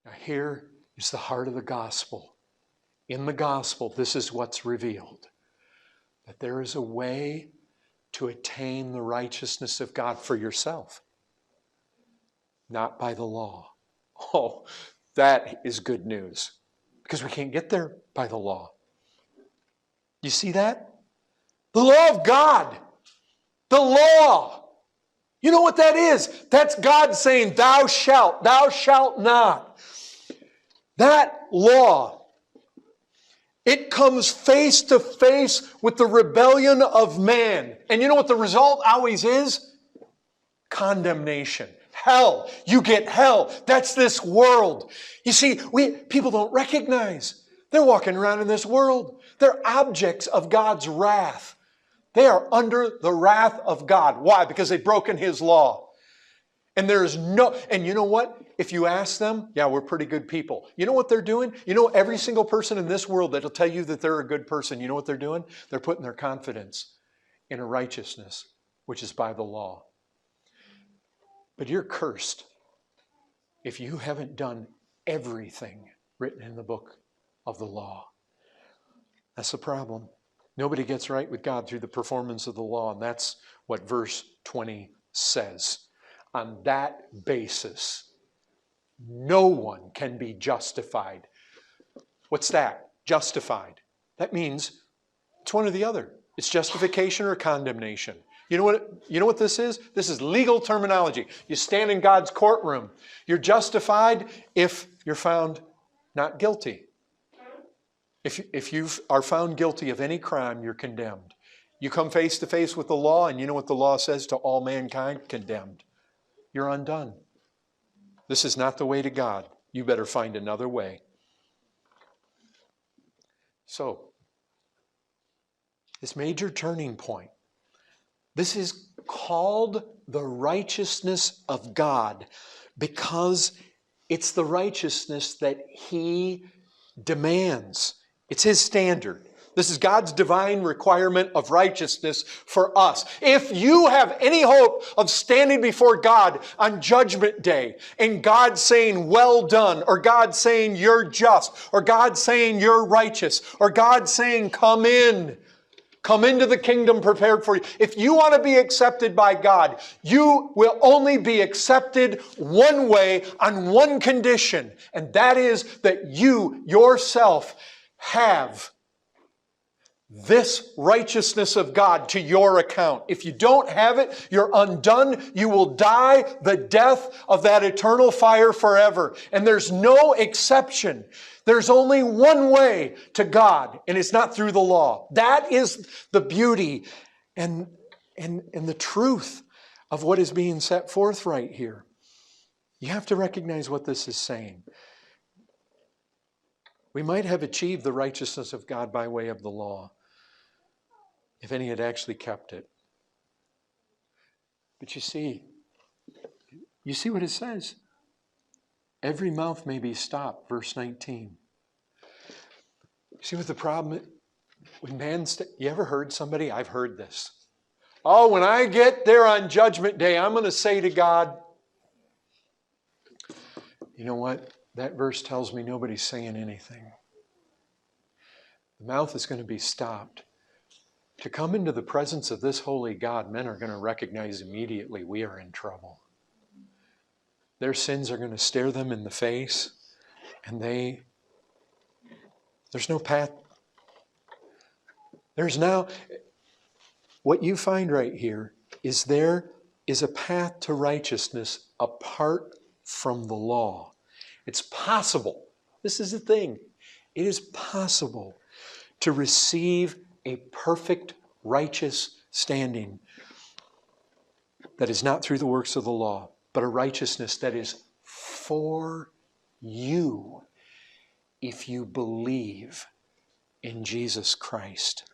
Now here is the heart of the gospel. In the gospel, this is what's revealed. That there is a way to attain the righteousness of God for yourself. Not by the law. Oh, that is good news. Because we can't get there by the law. You see that? The law of God. The law. You know what that is? That's God saying, thou shalt not. That law, it comes face to face with the rebellion of man. And you know what the result always is? Condemnation. Hell. You get hell. That's this world. You see, people don't recognize. They're walking around in this world. They're objects of God's wrath. They are under the wrath of God. Why? Because they've broken His law. And you know what? If you ask them, yeah, we're pretty good people. You know what they're doing? You know, every single person in this world that'll tell you that they're a good person, you know what they're doing? They're putting their confidence in a righteousness, which is by the law. But you're cursed if you haven't done everything written in the book of the law. That's the problem. Nobody gets right with God through the performance of the law, and that's what verse 20 says. On that basis, no one can be justified. What's that? Justified. That means it's one or the other. It's justification or condemnation. You know what this is? This is legal terminology. You stand in God's courtroom. You're justified if you're found not guilty. If you are found guilty of any crime, you're condemned. You come face to face with the law, and you know what the law says to all mankind? Condemned. You're undone. This is not the way to God. You better find another way. So, this major turning point. This is called the righteousness of God because it's the righteousness that He demands. It's His standard. This is God's divine requirement of righteousness for us. If you have any hope of standing before God on Judgment Day and God saying, well done, or God saying you're just, or God saying you're righteous, or God saying come in, come into the kingdom prepared for you. If you want to be accepted by God, you will only be accepted one way on one condition, and that is that you yourself have this righteousness of God to your account. If you don't have it, you're undone. You will die the death of that eternal fire forever. And there's no exception. There's only one way to God, and it's not through the law. That is the beauty and the truth of what is being set forth right here. You have to recognize what this is saying. We might have achieved the righteousness of God by way of the law, if any had actually kept it. But you see what it says? Every mouth may be stopped, verse 19. See what the problem is? When you ever heard somebody? I've heard this. Oh, when I get there on Judgment Day, I'm going to say to God, you know what? That verse tells me nobody's saying anything. The mouth is going to be stopped. To come into the presence of this holy God, men are going to recognize immediately we are in trouble. Their sins are going to stare them in the face, and there's no path. There's now, what you find right here is there is a path to righteousness apart from the law. It's possible. This is the thing. It is possible to receive a perfect, righteous standing that is not through the works of the law, but a righteousness that is for you if you believe in Jesus Christ.